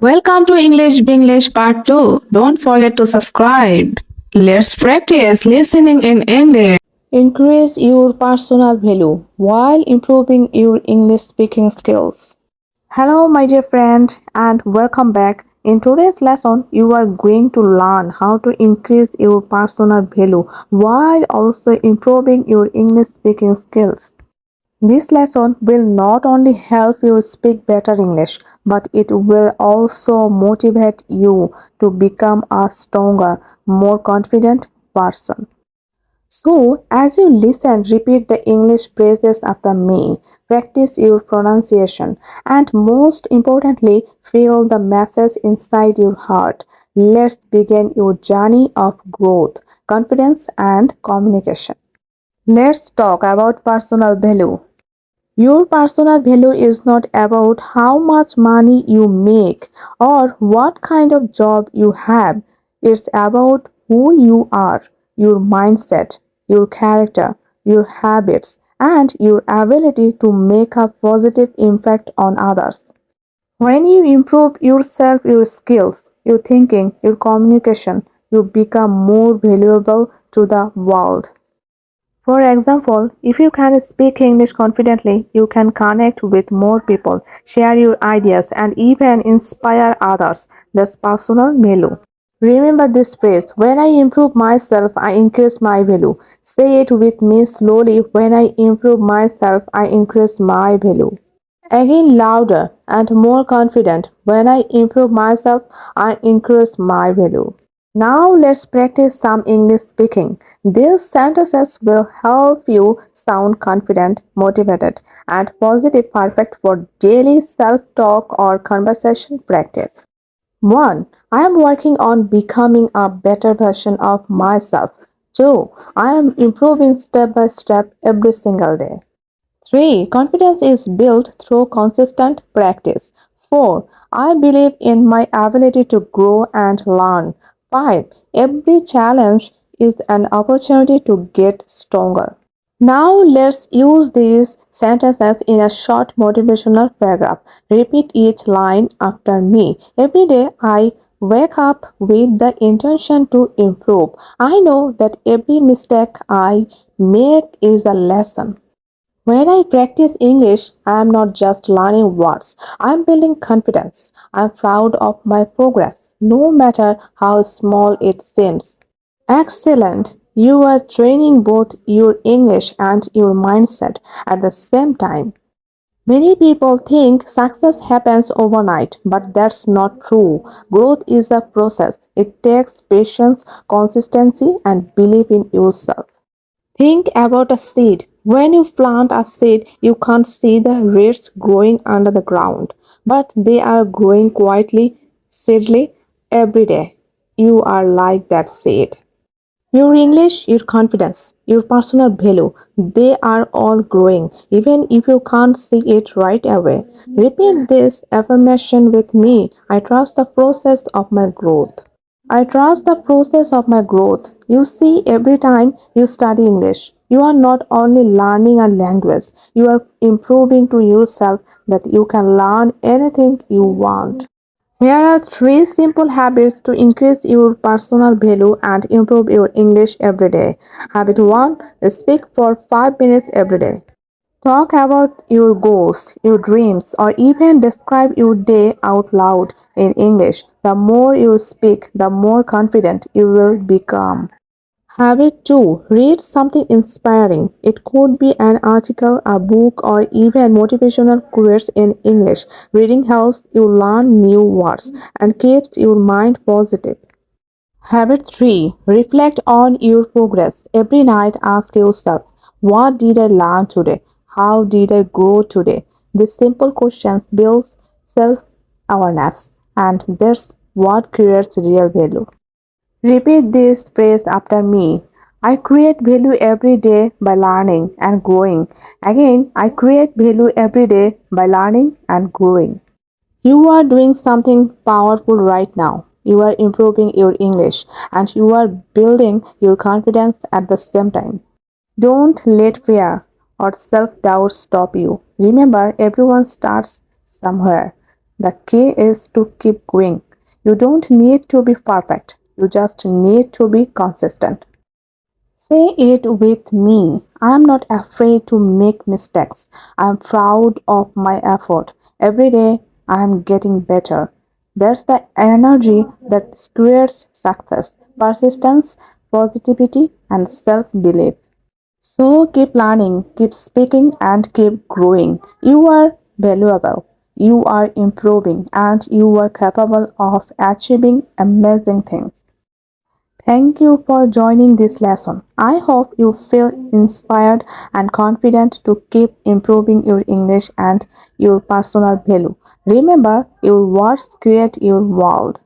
Welcome to English Binglish Part 2. Don't forget to subscribe. Let's practice listening in English. Increase your personal value while improving your English speaking skills. Hello, my dear friend, and welcome back. In today's lesson, you are going to learn how to increase your personal value while also improving your English speaking skills. This lesson will not only help you speak better English, but it will also motivate you to become a stronger, more confident person. So, as you listen, repeat the English phrases after me, practice your pronunciation, and most importantly, feel the message inside your heart. Let's begin your journey of growth, confidence, and communication. Let's talk about personal value. Your personal value is not about how much money you make or what kind of job you have. It's about who you are, your mindset, your character, your habits, and your ability to make a positive impact on others. When you improve yourself, your skills, your thinking, your communication, you become more valuable to the world. For example, if you can speak English confidently, you can connect with more people, share your ideas, and even inspire others. That's personal value. Remember this phrase: when I improve myself, I increase my value. Say it with me slowly: when I improve myself, I increase my value. Again, louder and more confident: when I improve myself, I increase my value. Now let's practice some English speaking. These sentences will help you sound confident, motivated, and positive, perfect for daily self-talk or conversation practice. 1. I am working on becoming a better version of myself. 2. I am improving step by step every single day. 3. Confidence is built through consistent practice. 4. I believe in my ability to grow and learn. 5. Every challenge is an opportunity to get stronger. Now let's use these sentences in a short motivational paragraph. Repeat each line after me. Every day I wake up with the intention to improve. I know that every mistake I make is a lesson. When I practice English, I am not just learning words, I am building confidence. I am proud of my progress, no matter how small it seems. Excellent! You are training both your English and your mindset at the same time. Many people think success happens overnight, but that's not true. Growth is a process. It takes patience, consistency, and belief in yourself. Think about a seed. When you plant a seed, you can't see the roots growing under the ground, but they are growing quietly, steadily every day. You are like that seed. Your English, your confidence, your personal value, they are all growing, even if you can't see it right away. Repeat this affirmation with me. I trust the process of my growth. I trust the process of my growth. You see, every time you study English, you are not only learning a language, you are improving to yourself that you can learn anything you want. Here are three simple habits to increase your personal value and improve your English every day. Habit 1: speak for 5 minutes every day. Talk about your goals, your dreams, or even describe your day out loud in English. The more you speak, the more confident you will become. Habit 2: read something inspiring. It could be an article, a book, or even motivational quotes in English. Reading helps you learn new words and keeps your mind positive. Habit 3: reflect on your progress. Every night, ask yourself: what did I learn today? How did I grow today? These simple questions build self awareness, and that's what creates real value. Repeat this phrase after me. I create value every day by learning and growing. Again, I create value every day by learning and growing. You are doing something powerful right now. You are improving your English and you are building your confidence at the same time. Don't let fear or self doubt stop you. Remember, everyone starts somewhere. The key is to keep going. You don't need to be perfect, you just need to be consistent. Say it with me. I am not afraid to make mistakes. I am proud of my effort. Every day I am getting better. That's the energy that creates success, persistence, positivity, and self belief. So keep learning, keep speaking, and keep growing. You are valuable, you are improving, and you are capable of achieving amazing things. Thank you for joining this lesson. I hope you feel inspired and confident to keep improving your English and your personal value. Remember, your words create your world.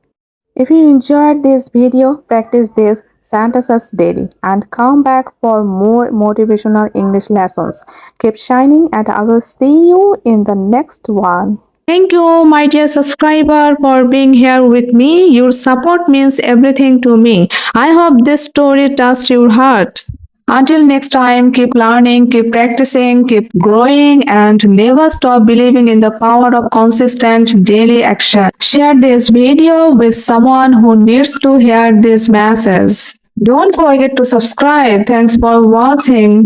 If you enjoyed this video, practice these sentences daily and come back for more motivational English lessons. Keep shining and I will see you in the next one. Thank you, my dear subscriber, for being here with me. Your support means everything to me. I hope this story touched your heart. Until next time, keep learning, keep practicing, keep growing, and never stop believing in the power of consistent daily action. Share this video with someone who needs to hear this message. Don't forget to subscribe. Thanks for watching.